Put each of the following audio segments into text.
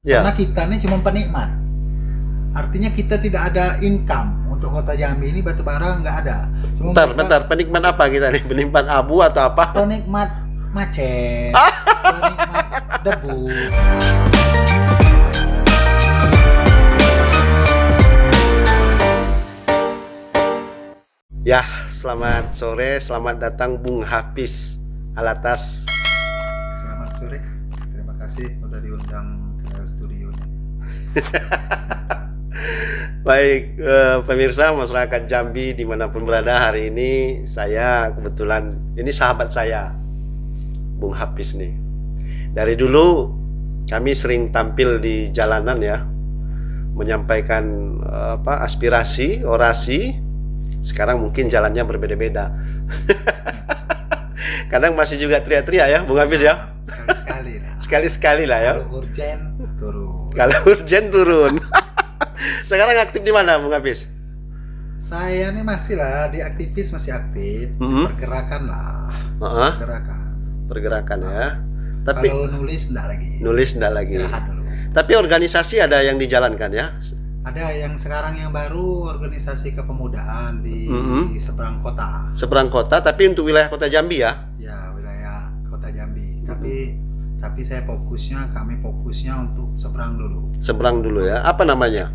Ya. Karena kita ini cuma penikmat. Artinya kita tidak ada income untuk Kota Jambi ini, batu bara nggak ada. Cuma Bentar, penikmat apa kita nih? Penikmat abu atau apa? penikmat macet, penikmat debu. Ya, selamat sore, selamat datang Bung Hafiz Alatas. Selamat sore, terima kasih udah diundang ke studio. Baik, pemirsa masyarakat Jambi dimanapun berada, hari ini saya kebetulan, ini sahabat saya, Bung Hafiz nih. Dari dulu kami sering tampil di jalanan ya, menyampaikan aspirasi, orasi. Sekarang mungkin jalannya berbeda-beda. Kadang masih juga teriak-teriak ya, Bung Hafiz ya. Sekali-sekali lah. Sekali-sekali lah ya. Kalau urgen turun. Kalau urgen turun. Sekarang aktif di mana, Bung Hafiz? Saya nih masih lah di aktivis, masih aktif. Pergerakan lah. Pergerakan. Pergerakan ya. Tapi kalau nulis enggak lagi. Nulis enggak lagi. Istirahat dulu. Tapi organisasi ada yang dijalankan ya. Ada yang sekarang yang baru, organisasi kepemudaan di seberang kota. Seberang kota, tapi untuk wilayah Kota Jambi ya? Ya, wilayah Kota Jambi. Tapi kami fokusnya untuk seberang dulu. Seberang dulu ya. Apa namanya?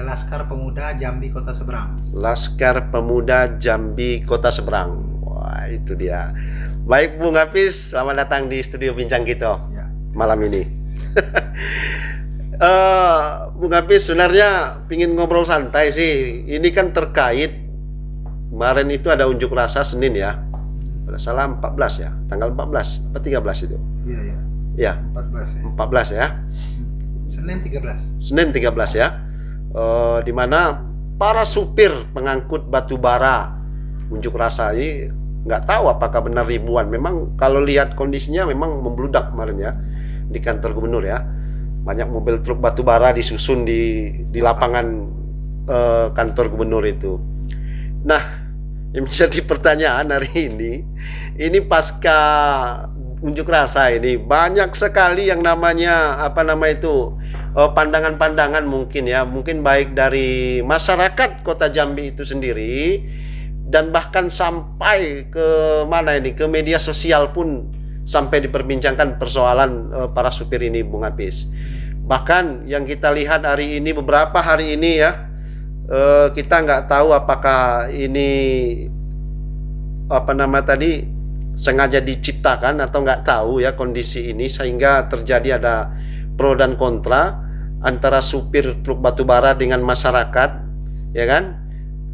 Laskar Pemuda Jambi Kota Seberang. Laskar Pemuda Jambi Kota Seberang. Wah, itu dia. Baik, Bung Hafiz, selamat datang di studio Bincang Kita Ya, malam ini. Bung Hafiz, sebenarnya pingin ngobrol santai sih. Ini kan terkait kemarin itu ada unjuk rasa Senin ya. Pada salah 14 ya, tanggal 14 atau 13 itu. Iya, ya. Ya, 14 ya. 14 ya. Senin 13. Senin 13 ya. Di mana para supir pengangkut batu bara unjuk rasa ini, nggak tahu apakah benar ribuan. Memang kalau lihat kondisinya memang membludak kemarin ya di kantor gubernur ya. Banyak mobil truk batu bara disusun di lapangan kantor gubernur itu. Nah, yang menjadi pertanyaan hari ini pasca unjuk rasa ini banyak sekali yang namanya pandangan-pandangan mungkin baik dari masyarakat Kota Jambi itu sendiri, dan bahkan sampai ke ke media sosial pun sampai diperbincangkan persoalan para supir ini, Bung Hafiz. Bahkan yang kita lihat beberapa hari ini ya, kita nggak tahu apakah ini sengaja diciptakan atau nggak tahu ya kondisi ini, sehingga terjadi ada pro dan kontra antara supir truk batubara dengan masyarakat, ya kan?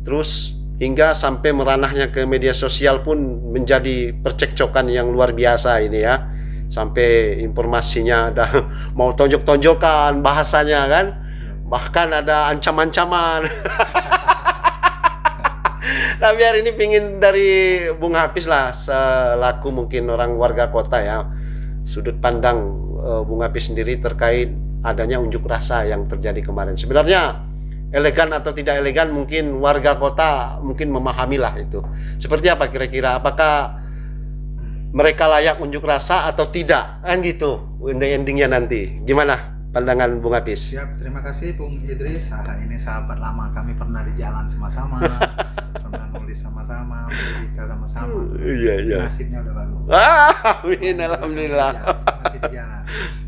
Terus hingga sampai meranahnya ke media sosial pun menjadi percekcokan yang luar biasa ini ya. Sampai informasinya ada mau tonjok-tonjokan bahasanya kan. Bahkan ada ancam-ancaman. Tapi hari ini pingin dari Bung Hafiz lah, selaku mungkin orang warga kota ya, sudut pandang Bung Hafiz sendiri terkait adanya unjuk rasa yang terjadi kemarin. Sebenarnya elegan atau tidak elegan, mungkin warga kota mungkin memahamilah itu. Seperti apa kira-kira? Apakah mereka layak unjuk rasa atau tidak? Kan gitu ending-endingnya nanti. Gimana pandangan Bung Hafiz? Siap, terima kasih Bung Idris. Ini sahabat lama, kami pernah di jalan sama-sama, pernah nulis sama-sama, berbicara sama-sama. Iya. Nasibnya udah bagus. Amin, alhamdulillah. Masih di jalan.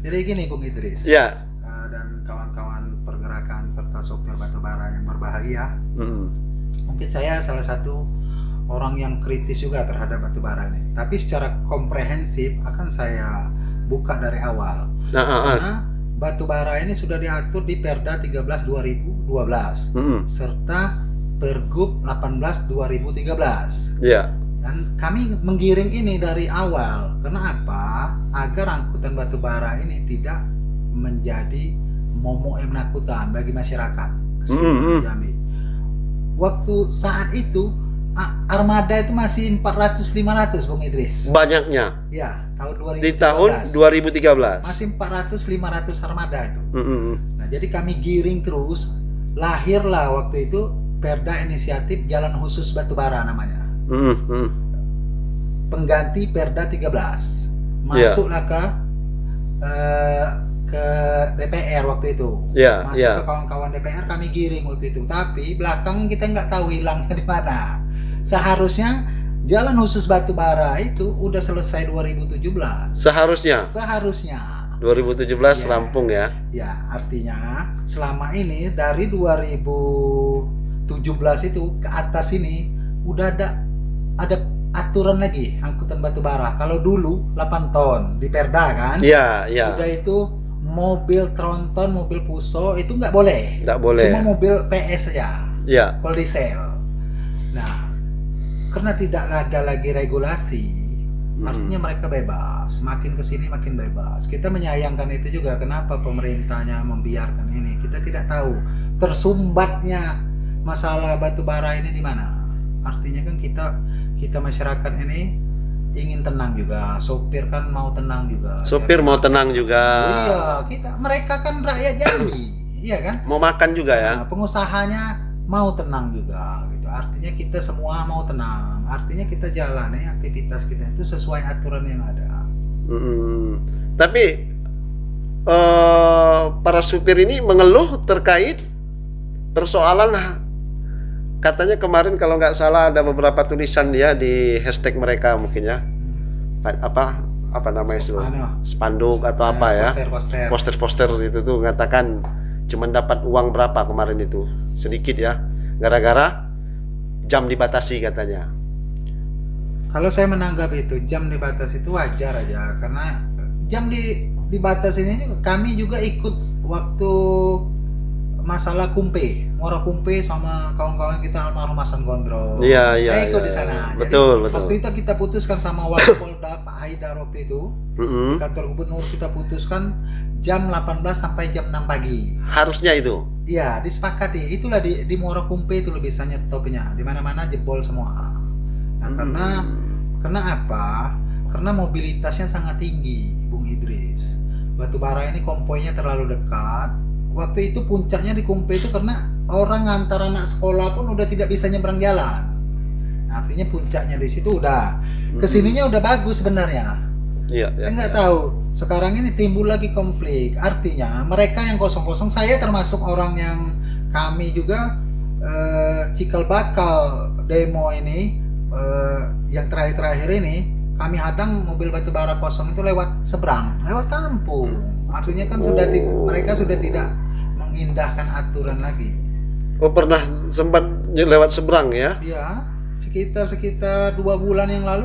Jadi gini Bung Idris. Ya. Dan kawan-kawan pergerakan serta sopir batubara yang berbahagia. Mungkin saya salah satu orang yang kritis juga terhadap batubara ini. Tapi secara komprehensif akan saya buka dari awal. Karena batubara ini sudah diatur di Perda 13 2012 serta Pergub 18 2013. Iya. Dan kami menggiring ini dari awal. Kenapa? Agar angkutan batubara ini tidak menjadi momok yang menakutkan bagi masyarakat Jambi. Waktu saat itu armada itu masih 400-500 Bung Idris. Banyaknya. Ya, tahun 2013. Di tahun 2013. Masih 400-500 armada itu. Nah, jadi kami giring terus, lahirlah waktu itu Perda Inisiatif Jalan Khusus Batubara namanya. Pengganti Perda 13. Masuklah ke ke DPR waktu itu. Ya, Masuk ya. ke kawan-kawan DPR, kami giring waktu itu. Tapi belakang kita nggak tahu hilangnya di mana. Seharusnya jalan khusus Batubara itu udah selesai 2017. Seharusnya Seharusnya. 2017 Ya. rampung ya. Ya, artinya selama ini dari 2017 itu ke atas ini udah ada aturan lagi angkutan batubara. Kalau dulu 8 ton di Perda kan, Iya, iya. udah itu mobil tronton, mobil puso itu nggak boleh. Nggak boleh. Cuma mobil PS saja, Iya. full diesel. Nah, karena tidak ada lagi regulasi, artinya mereka bebas. Makin kesini makin bebas. Kita menyayangkan itu juga. Kenapa pemerintahnya membiarkan ini? Kita tidak tahu tersumbatnya masalah batubara ini di mana. Artinya kan kita masyarakat ini ingin tenang juga. Sopir kan mau tenang juga. Sopir mau tenang juga. Iya, mereka kan rakyat Jambi, iya kan? Mau makan juga ya. Nah, pengusahanya mau tenang juga gitu. Artinya kita semua mau tenang. Artinya kita jalani aktivitas kita itu sesuai aturan yang ada. Tapi para supir ini mengeluh terkait persoalan, katanya kemarin kalau nggak salah ada beberapa tulisan dia di hashtag mereka mungkin ya, apa namanya itu, spanduk atau apa ya, poster itu tuh mengatakan cuman dapat uang berapa kemarin itu, sedikit ya, gara-gara jam dibatasi katanya. Kalau saya menanggapi itu jam dibatasi itu wajar aja, karena jam dibatasi ini kami juga ikut waktu masalah Kumpe, Muara Kumpe sama kawan-kawan kita almarhum Hasan Gondrong. Iya, iya. Saya ikut iya. di sana. Betul, Jadi betul. waktu itu kita putuskan sama Wakapolda Pak Haidar waktu itu. Di kantor gubernur kita putuskan jam 18 sampai jam 6 pagi. Harusnya itu. Iya, disepakati. Itulah di Muara Kumpe itu lebih biasanya topinya. Di mana-mana jebol semua. Nah, karena apa? Karena mobilitasnya sangat tinggi, Bung Idris. Batubara ini konvoynya terlalu dekat. Waktu itu puncaknya di Kumpe itu karena orang antar anak sekolah pun udah tidak bisa nyebrang jalan. Nah, artinya puncaknya di situ udah. Kesininya udah bagus sebenarnya. Iya, iya. Nggak tahu. Sekarang ini timbul lagi konflik. Artinya mereka yang kosong-kosong, saya termasuk orang yang kami juga cikal bakal demo ini yang terakhir-terakhir ini kami hadang mobil batubara kosong itu lewat seberang, lewat kampung. Artinya kan mereka sudah tidak mengindahkan aturan lagi. Oh, pernah sempat lewat seberang ya? Ya, sekitar 2 bulan yang lalu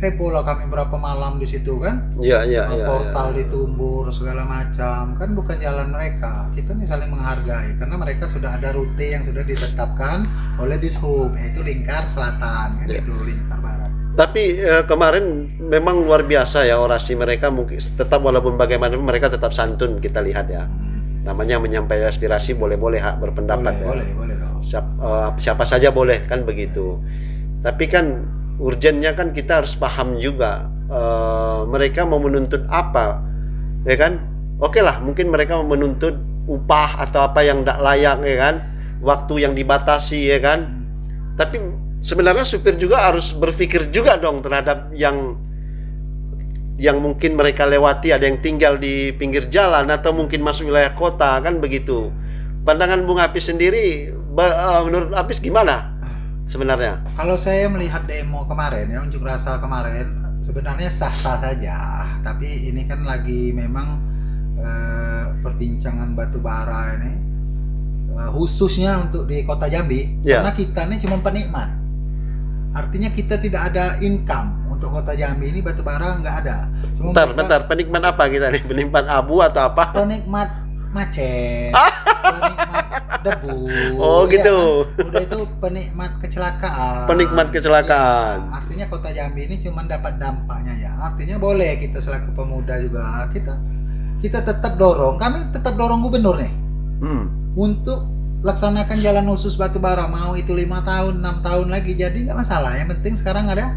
heboh lah kami berapa malam di situ kan. Iya, iya, iya. Portal ditumbur segala macam, kan bukan jalan mereka. Kita nih saling menghargai karena mereka sudah ada rute yang sudah ditetapkan oleh Dishub, yaitu lingkar selatan kan gitu, lingkar barat. Tapi kemarin memang luar biasa ya orasi mereka, mungkin tetap walaupun bagaimanapun mereka tetap santun, kita lihat ya. Namanya menyampaikan aspirasi boleh-boleh, hak berpendapat Boleh dong. Siapa saja boleh kan begitu. Tapi kan urgennya kan kita harus paham juga mereka mau menuntut apa, ya kan? Oke lah, mungkin mereka mau menuntut upah atau apa yang tidak layak, ya kan? Waktu yang dibatasi, ya kan? Tapi sebenarnya supir juga harus berpikir juga dong terhadap yang mungkin mereka lewati, ada yang tinggal di pinggir jalan atau mungkin masuk wilayah kota, kan begitu. Pandangan Bung Apis sendiri, menurut Apis gimana sebenarnya? Kalau saya melihat demo kemarin ya, unjuk rasa kemarin, sebenarnya sah-sah saja. Tapi ini kan lagi memang perbincangan batubara ini khususnya untuk di kota Jambi, karena kita ini cuma penikmat. Artinya kita tidak ada income untuk kota Jambi ini, batubara nggak ada. Cuma Bentar, penikmat apa kita nih? Penikmat abu atau apa? Penikmat macet, penikmat debu. Oh gitu. Kan? Udah itu penikmat kecelakaan. Penikmat kecelakaan. Ya, artinya kota Jambi ini cuma dapat dampaknya ya. Artinya boleh kita selaku pemuda juga kita tetap dorong. Kami tetap dorong gubernur nih untuk laksanakan jalan khusus batubara, mau itu 5 tahun 6 tahun lagi jadi nggak masalah. Yang penting sekarang ada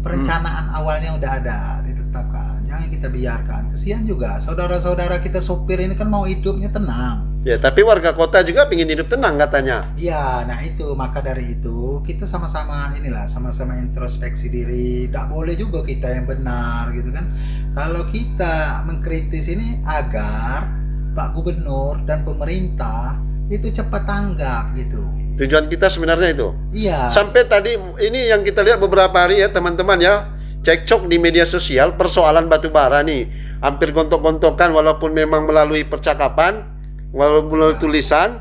perencanaan awalnya udah ada ditetapkan. jangan kita biarkan. Kesian juga saudara-saudara kita sopir ini kan mau hidupnya tenang. Ya, tapi warga kota juga ingin hidup tenang katanya. Ya, nah itu maka dari itu kita sama-sama sama-sama introspeksi diri. Tidak boleh juga kita yang benar gitu kan. Kalau kita mengkritis ini agar Pak Gubernur dan pemerintah itu cepat tanggap gitu. Tujuan kita sebenarnya itu. Iya. Sampai tadi ini yang kita lihat beberapa hari ya teman-teman ya, cekcok di media sosial persoalan batu bara nih. Hampir gontok-gontokan walaupun memang melalui percakapan, walaupun melalui tulisan,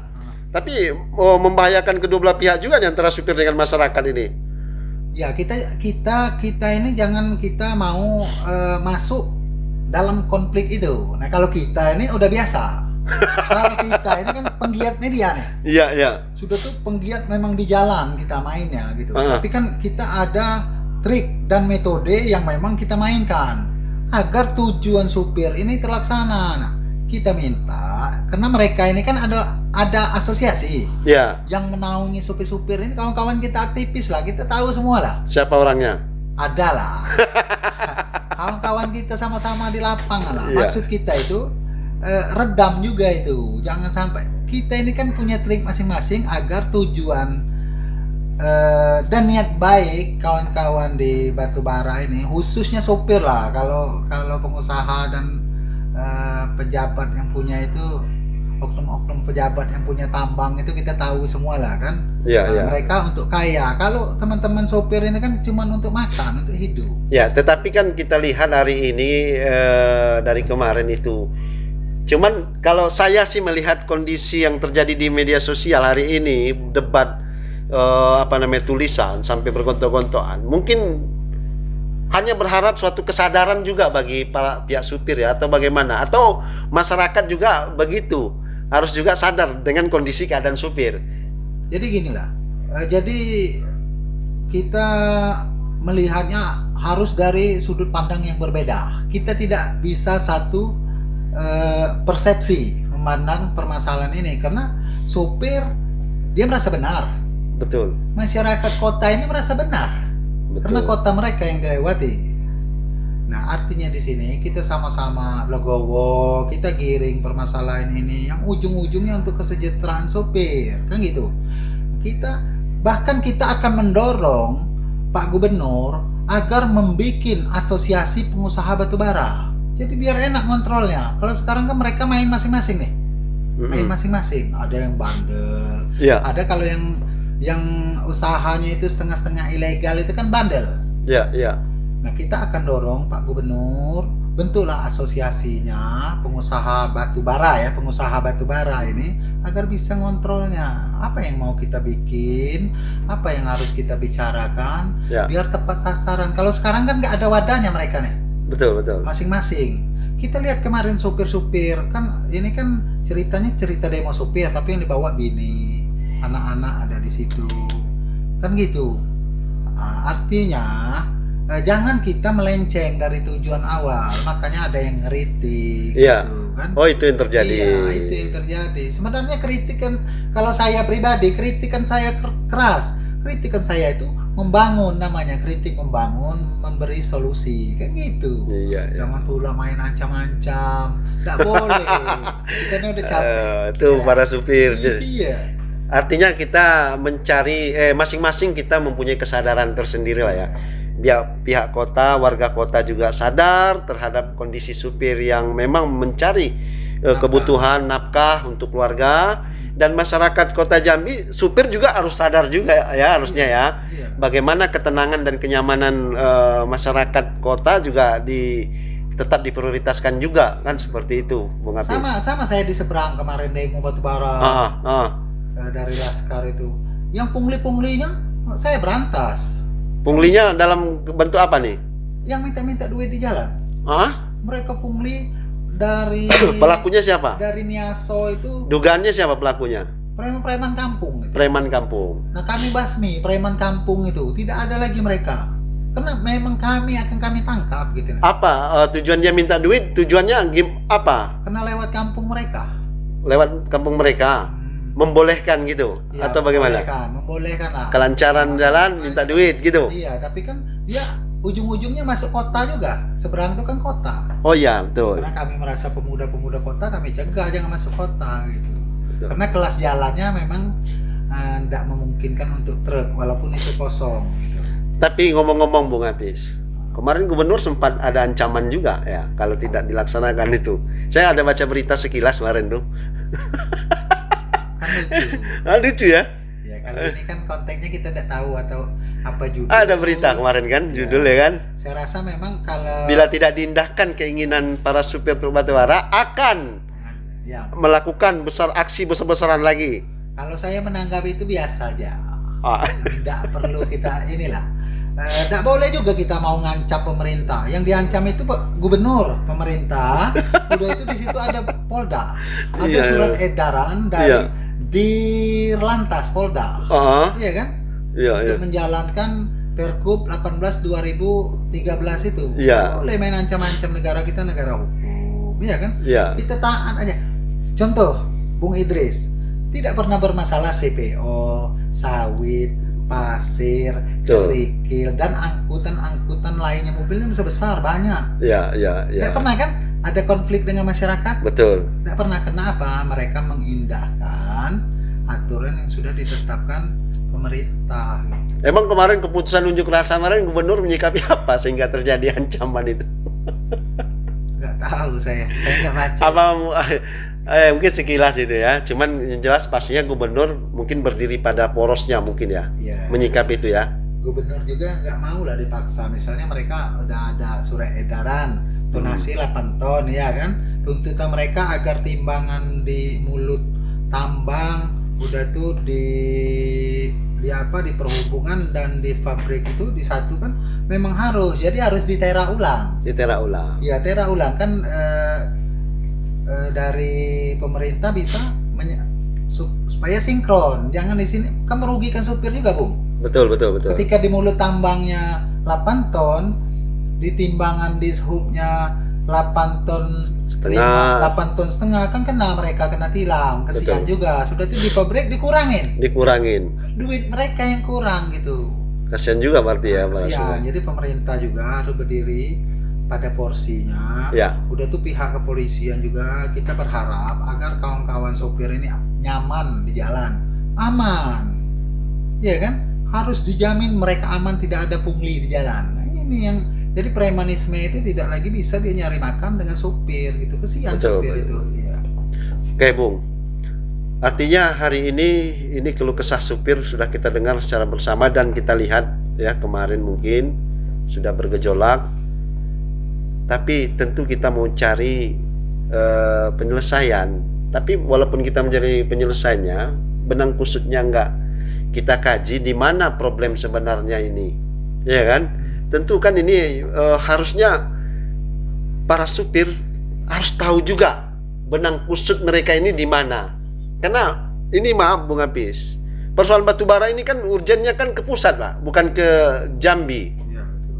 tapi membahayakan kedua belah pihak juga nih antara supir dengan masyarakat ini. Ya, kita ini jangan kita mau masuk dalam konflik itu. Nah, kalau kita ini udah biasa. Kalau kita ini kan penggiat media nih. Iya, iya. Sudah tuh penggiat memang di jalan kita mainnya gitu. Tapi kan kita ada trik dan metode yang memang kita mainkan agar tujuan supir ini terlaksana. Nah, kita minta karena mereka ini kan ada asosiasi yang menaungi supir-supir ini, kawan-kawan kita aktivis lah, kita tahu semua lah. Siapa orangnya? Ada lah. Kawan-kawan kita sama-sama di lapangan lah. Maksud kita itu redam juga itu. Jangan sampai kita ini kan punya trik masing-masing agar tujuan dan niat baik kawan-kawan di batubara ini, khususnya sopir lah. Kalau pengusaha dan pejabat yang punya itu, oknum-oknum pejabat yang punya tambang itu kita tahu semua lah kan. Mereka untuk kaya. Kalau teman-teman sopir ini kan cuma untuk makan, untuk hidup. Ya, tetapi kan kita lihat hari ini dari kemarin itu. Cuman kalau saya sih melihat kondisi yang terjadi di media sosial hari ini, debat tulisan sampai bergontok-gontokan, mungkin hanya berharap suatu kesadaran juga bagi para pihak supir ya, atau bagaimana, atau masyarakat juga begitu, harus juga sadar dengan kondisi keadaan supir. Jadi ginilah, jadi kita melihatnya harus dari sudut pandang yang berbeda. Kita tidak bisa satu persepsi memandang permasalahan ini, karena supir dia merasa benar. Betul. Masyarakat kota ini merasa benar. Betul. Karena kota mereka yang dilewati. Nah, artinya di sini kita sama-sama legowo, kita giring permasalahan ini yang ujung-ujungnya untuk kesejahteraan supir, kan gitu. Bahkan kita akan mendorong Pak Gubernur agar membuat asosiasi pengusaha batubara. Jadi biar enak kontrolnya. Kalau sekarang kan mereka main masing-masing nih. Main masing-masing. Ada yang bandel. Ada kalau yang usahanya itu setengah-setengah ilegal itu kan bandel. Nah, kita akan dorong Pak Gubernur bentuklah asosiasinya pengusaha batubara ya, pengusaha batubara ini agar bisa ngontrolnya. Apa yang mau kita bikin, apa yang harus kita bicarakan biar tepat sasaran. Kalau sekarang kan nggak ada wadahnya mereka nih. Betul. Masing-masing. Kita lihat kemarin supir-supir kan ini kan ceritanya cerita demo supir, tapi yang dibawa bini, anak-anak ada di situ, kan gitu. Artinya jangan kita melenceng dari tujuan awal. Makanya ada yang ngeritik, gitu kan? Oh, itu yang terjadi. Iya, itu yang terjadi. Sebenarnya kritik kan, kalau saya pribadi kritikan saya keras. Kritikan saya itu membangun, namanya kritik membangun, memberi solusi, kan gitu. Jangan pula main ancam-ancam, nggak boleh. Kita ini udah capek. Itu para supir. Iya. Artinya kita mencari masing-masing kita mempunyai kesadaran tersendiri lah ya. Biar pihak kota, warga kota juga sadar terhadap kondisi supir yang memang mencari kebutuhan nafkah untuk keluarga. Dan masyarakat Kota Jambi, supir juga harus sadar juga ya, harusnya ya. Bagaimana ketenangan dan kenyamanan masyarakat kota juga tetap diprioritaskan juga, kan seperti itu, Bung Apis. Sama saya di seberang kemarin demo batubara dari Laskar itu. Yang pungli-punglinya saya berantas. Punglinya dalam bentuk apa nih? Yang minta-minta duit di jalan. Mereka pungli dari pelakunya siapa? Dari Niaso itu. Dugaannya siapa pelakunya? Preman kampung gitu. Preman kampung. Nah, kami basmi preman kampung itu, tidak ada lagi mereka. Karena memang kami akan kami tangkap gitu. Apa tujuan dia minta duit? Tujuannya apa? Karena lewat kampung mereka. Lewat kampung mereka. Membolehkan gitu atau bagaimana? Membolehkan lah. Kelancaran jalan minta duit gitu. Iya, tapi kan dia ujung-ujungnya masuk kota juga. Seberang itu kan kota. Oh iya, betul. Karena kami merasa pemuda-pemuda kota, kami cegah jangan masuk kota gitu. Betul. Karena kelas jalannya memang tidak memungkinkan untuk truk walaupun itu kosong gitu. Tapi ngomong-ngomong Bung Apis, kemarin gubernur sempat ada ancaman juga ya kalau tidak dilaksanakan itu. Saya ada baca berita sekilas kemarin tuh. Kan lucu. Lucu ya. Ya kalau ini kan konteksnya kita tidak tahu atau apa judul. Ada berita kemarin kan, judul ya kan. Saya rasa memang kalau Bila tidak diindahkan keinginan para supir truk batubara akan ya, melakukan aksi besar-besaran lagi. kalau saya menanggapi itu biasa aja. Tidak perlu kita inilah. Tidak boleh juga kita mau ngancam pemerintah. Yang diancam itu gubernur, pemerintah. Udah itu di situ ada Polda, ada Iya, surat edaran dari Iya. di Lantas Polda, iya kan? Iya, Untuk menjalankan Pergub 18 2013 itu. Iya. Boleh main ancam-ancam negara kita, negara hukum, iya kan? Iya. Kita taat aja. Contoh, Bung Idris tidak pernah bermasalah CPO, sawit, pasir, Betul. kerikil, dan angkutan-angkutan lainnya mobilnya besar banyak. Iya. Tidak pernah kan ada konflik dengan masyarakat? Betul. Tidak pernah. Kenapa? Mereka mengindahkan aturan yang sudah ditetapkan pemerintah. Emang kemarin keputusan unjuk rasa kemarin gubernur menyikapi apa sehingga terjadi ancaman itu? Nggak tahu saya nggak baca. Apa mungkin sekilas itu ya. Cuman yang jelas pastinya gubernur mungkin berdiri pada porosnya mungkin ya. Iya. Menyikapi itu ya. Gubernur juga nggak mau lah dipaksa. Misalnya mereka udah ada surat edaran tonasi 8 ton ya kan. Tuntutan mereka agar timbangan di mulut tambang udah tuh di perhubungan dan di pabrik itu disatukan memang harus. Jadi harus ditera ulang. Ditera ulang. Ya, tera ulang kan dari pemerintah bisa supaya sinkron. Jangan di sini kan merugikan supir juga, Bung. Betul. Ketika di mulut tambangnya 8 ton, di timbangan di hubnya 8 ton Setengah. 8 ton setengah kan mereka kena tilang. Kesian Betul. juga. Sudah itu di pabrik dikurangin. Duit mereka yang kurang gitu. Kasian juga berarti ya. Kesian. Jadi pemerintah juga harus berdiri pada porsinya. Ya. Udah tuh pihak kepolisian juga kita berharap agar kawan-kawan sopir ini nyaman di jalan, aman. Iya kan? Harus dijamin mereka aman, tidak ada pungli di jalan. Nah, ini yang jadi premanisme itu tidak lagi bisa dia nyari makan dengan sopir gitu. Kesian Betul, sopir betul. itu. Iya. Oke, Bung. Artinya hari ini keluh kesah supir sudah kita dengar secara bersama dan kita lihat ya kemarin mungkin sudah bergejolak. Tapi tentu kita mau cari penyelesaian. Tapi walaupun kita mencari penyelesaiannya, benang kusutnya enggak kita kaji di mana problem sebenarnya ini. Ya kan? Tentu kan ini harusnya para supir harus tahu juga benang kusut mereka ini di mana. Karena ini maaf Bung Apis, persoalan batubara ini kan urgennya kan ke pusat Pak, bukan ke Jambi. Iya, betul.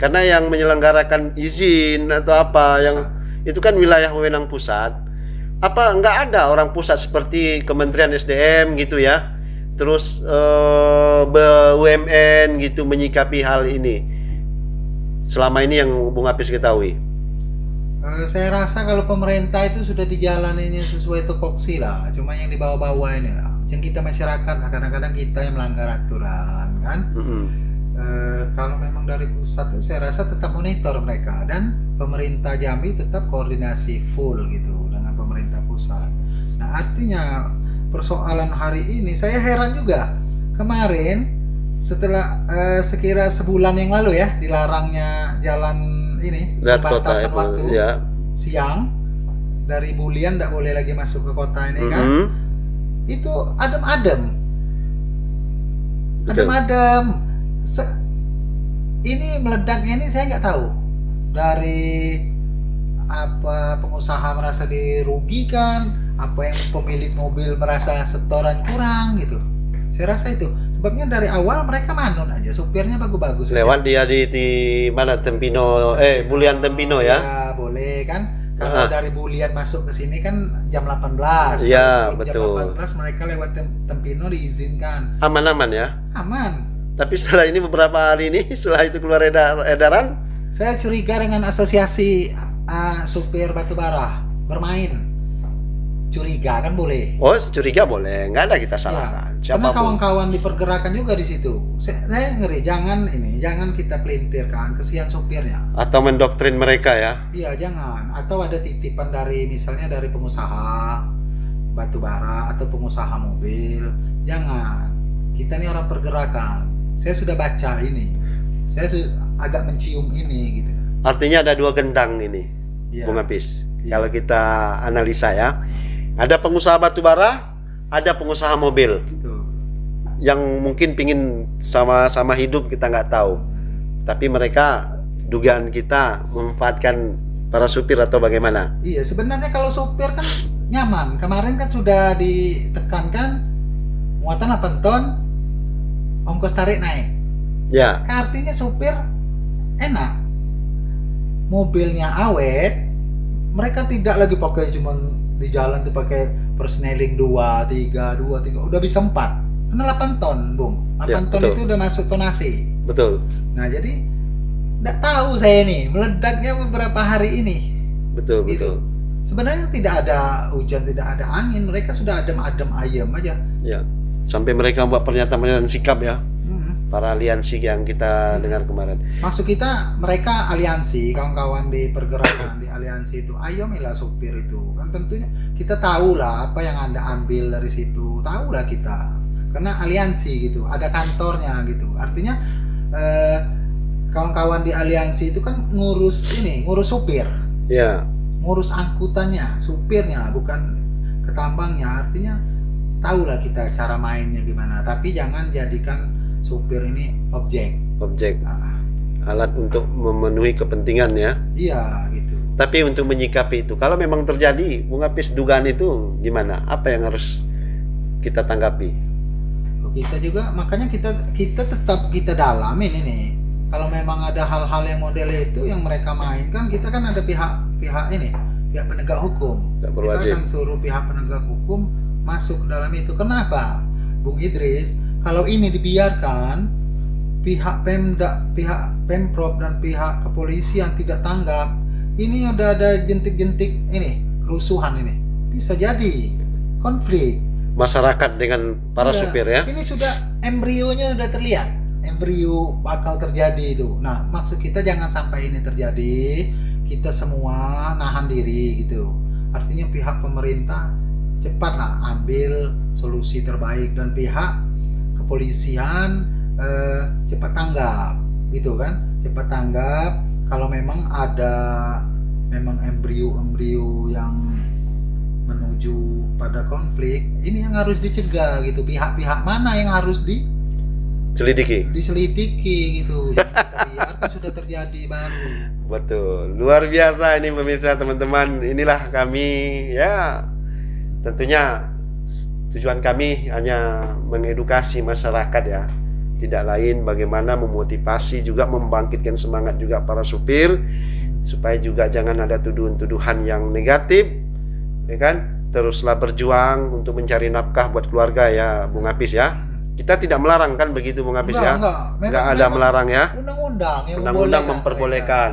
Karena yang menyelenggarakan izin atau apa yang itu kan wilayah wewenang pusat. Apa enggak ada orang pusat seperti Kementerian SDM gitu ya. Terus BUMN gitu menyikapi hal ini. Selama ini yang Bung Apis ketahui. Saya rasa kalau pemerintah itu sudah dijalaninya sesuai tupoksi lah, cuma yang di bawah-bawah ini lah. Yang kita masyarakat, kadang-kadang kita yang melanggar aturan kan. Kalau memang dari pusat itu saya rasa tetap monitor mereka dan pemerintah Jambi tetap koordinasi full gitu dengan pemerintah pusat. Nah artinya persoalan hari ini saya heran juga kemarin setelah sekira sebulan yang lalu ya dilarangnya jalan ini Lihat kota pembatasan itu, waktu ya. siang dari Bulian tidak boleh lagi masuk ke kota ini kan. Itu adem-adem. Betul. Adem-adem. Ini meledaknya ini saya nggak tahu dari apa pengusaha merasa dirugikan, apa yang pemilik mobil merasa setoran kurang gitu. Saya rasa itu sebabnya dari awal mereka manut aja, supirnya bagus-bagus aja. Lewat dia di mana Tempino, Bulian Tempino ya. Ya boleh kan. Kalau dari Bulian masuk ke sini kan jam 18. Iya, Kalau sebelum betul. Jam 18 mereka lewat Tempino diizinkan. Aman-aman ya. Aman. Tapi setelah ini beberapa hari ini, setelah itu keluar edaran, Saya curiga dengan asosiasi supir batubara bermain. Curiga kan boleh. oh curiga boleh, nggak ada kita Ya, salahkan. karena Siapapun. kawan-kawan di pergerakan juga di situ. Saya ngeri, jangan kita pelintirkan, kesian supirnya. Atau mendoktrin mereka ya. Iya, jangan. Atau ada titipan dari misalnya dari pengusaha batubara atau pengusaha mobil. Jangan. Kita ini orang pergerakan. Saya sudah baca ini. Saya agak mencium ini gitu. Artinya ada dua gendang ini, Iya. Bung Apis. Iya. Kalau kita analisa ya, ada pengusaha batubara, ada pengusaha mobil Betul. yang mungkin pingin sama-sama hidup, kita nggak tahu. Tapi mereka, dugaan kita memanfaatkan para supir atau bagaimana? Iya, sebenarnya kalau supir kan nyaman. Kemarin kan sudah ditekankan muatan 8 ton, ongkos tarik naik. Ya, Kan artinya supir enak. Mobilnya awet, mereka tidak lagi pakai cuman di jalan tuh pakai persneling 2, 3, udah bisa 4. Karena 8 ton, Bung. 8 Ya, ton betul. itu udah masuk tonasi. betul, Nah, jadi enggak tahu saya nih, meledaknya beberapa hari ini. betul, Gitu. betul. Sebenarnya tidak ada hujan, tidak ada angin, mereka sudah adem-adem ayam aja. Ya, sampai mereka buat pernyataan sikap ya, Hmm. para aliansi yang kita dengar kemarin. Maksud kita mereka aliansi, kawan-kawan di pergerakan di aliansi itu, ayo milah supir itu. Kan tentunya kita tahulah apa yang Anda ambil dari situ, tahulah kita. Karena aliansi gitu, ada kantornya gitu. Artinya kawan-kawan di aliansi itu kan ngurus supir, Ya, ngurus angkutannya, supirnya, bukan ketambangnya. Artinya tahulah kita cara mainnya gimana. Tapi jangan jadikan supir ini objek. objek, Ah, alat untuk memenuhi kepentingan ya. iya gitu. Tapi untuk menyikapi itu, kalau memang terjadi, Bung Apis, dugaan itu gimana? Apa yang harus kita tanggapi? Kita juga makanya kita tetap kita dalamin ini. Kalau memang ada hal-hal yang model itu yang mereka mainkan, kita kan ada pihak penegak hukum. Tidak Kita berwajib. akan suruh pihak penegak hukum masuk ke dalam itu. Kenapa, Bung Idris? Kalau ini dibiarkan, pihak Pemda, pihak Pemprov dan pihak kepolisian tidak tanggap, ini udah ada jentik-jentik ini kerusuhan ini. Bisa jadi konflik. Masyarakat dengan para Iya, supir ya. Ini sudah embrionya sudah terlihat. Embrio bakal terjadi itu. Nah, maksud kita jangan sampai ini terjadi. Kita semua nahan diri gitu. Artinya pihak pemerintah cepatlah ambil solusi terbaik dan pihak kepolisian cepat tanggap gitu kan. Cepat tanggap kalau memang ada embrio-embrio yang menuju pada konflik, ini yang harus dicegah gitu. Pihak-pihak mana yang harus diselidiki gitu. Jangan kita biarkan sudah terjadi baru. Betul, luar biasa ini pemirsa teman-teman. Inilah kami ya, tentunya tujuan kami hanya mengedukasi masyarakat ya. Tidak lain bagaimana memotivasi juga membangkitkan semangat juga para supir supaya juga jangan ada tuduhan-tuduhan yang negatif, ya kan? Teruslah berjuang untuk mencari nafkah buat keluarga ya, Bung Apis ya. Kita tidak melarang kan begitu, Bung Apis ya? Enggak ada melarang ya. Undang-undang yang Undang-undang memperbolehkan.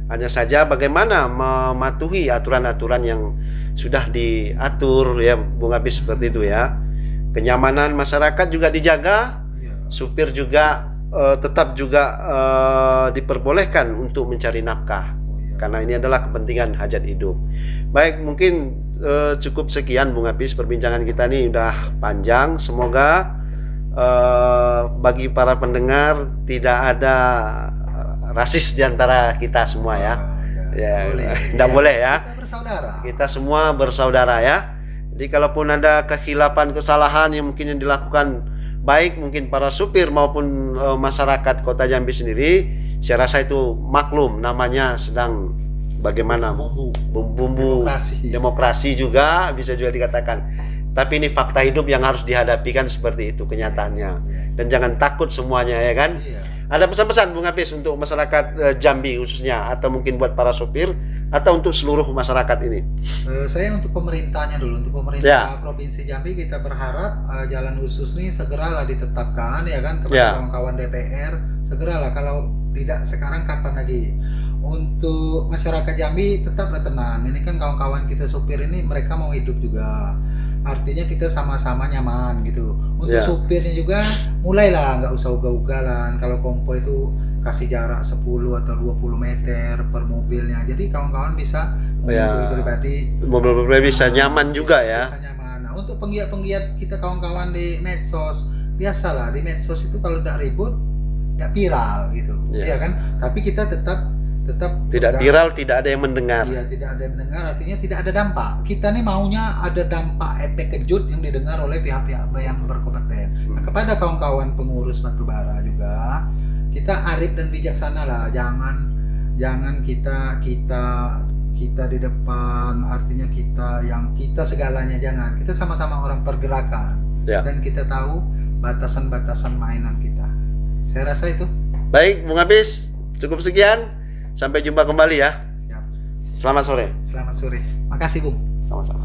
Hanya saja bagaimana mematuhi aturan-aturan yang sudah diatur ya, Bung Apis, seperti itu ya. Kenyamanan masyarakat juga dijaga, supir juga tetap juga diperbolehkan untuk mencari nafkah. Karena ini adalah kepentingan hajat hidup. Baik, mungkin cukup sekian Bung Apis, perbincangan kita ini udah panjang. Semoga bagi para pendengar tidak ada rasis di antara kita semua ya. Ya, tidak boleh ya. Kita bersaudara. Kita semua bersaudara ya. Jadi kalaupun ada kekhilafan, kesalahan yang mungkin yang dilakukan baik mungkin para supir maupun masyarakat Kota Jambi sendiri, saya rasa itu maklum, namanya sedang bagaimana bumbu demokrasi juga bisa juga dikatakan. Tapi ini fakta hidup yang harus dihadapi kan, seperti itu kenyataannya. Dan jangan takut semuanya ya kan. Ada pesan-pesan Bung Hafiz untuk masyarakat Jambi khususnya, atau mungkin buat para sopir, atau untuk seluruh masyarakat ini? Saya untuk pemerintahnya dulu, untuk pemerintah Provinsi Jambi kita berharap jalan khusus ini segeralah ditetapkan ya kan, kepada kawan-kawan DPR, segeralah, kalau tidak sekarang kapan lagi. Untuk masyarakat Jambi tetaplah tenang, ini kan kawan-kawan kita sopir ini mereka mau hidup juga, artinya kita sama-sama nyaman gitu. Untuk supirnya juga mulailah nggak usah ugal-ugalan, kalau konvoy itu kasih jarak 10 atau 20 meter per mobilnya, jadi kawan-kawan bisa mobil pribadi bisa nyaman juga ya. Bisa nyaman. Nah, untuk penggiat-penggiat kita kawan-kawan di medsos, biasalah di medsos itu kalau tidak ribut tidak viral gitu, ya kan, tapi kita tetap tidak viral, tidak ada yang mendengar. Iya, tidak ada yang mendengar, artinya tidak ada dampak. Kita nih maunya ada dampak efek kejut yang didengar oleh pihak-pihak yang berkompeten. Nah, kepada kawan-kawan pengurus batubara juga, kita arif dan bijaksana lah, jangan kita di depan, artinya kita segalanya, jangan. Kita sama-sama orang pergerakan dan kita tahu batasan-batasan mainan kita. Saya rasa itu. Baik, Bung Hafiz, cukup sekian. Sampai jumpa kembali ya. Siap. Selamat sore. Selamat sore. Makasih, Bung. Sama-sama.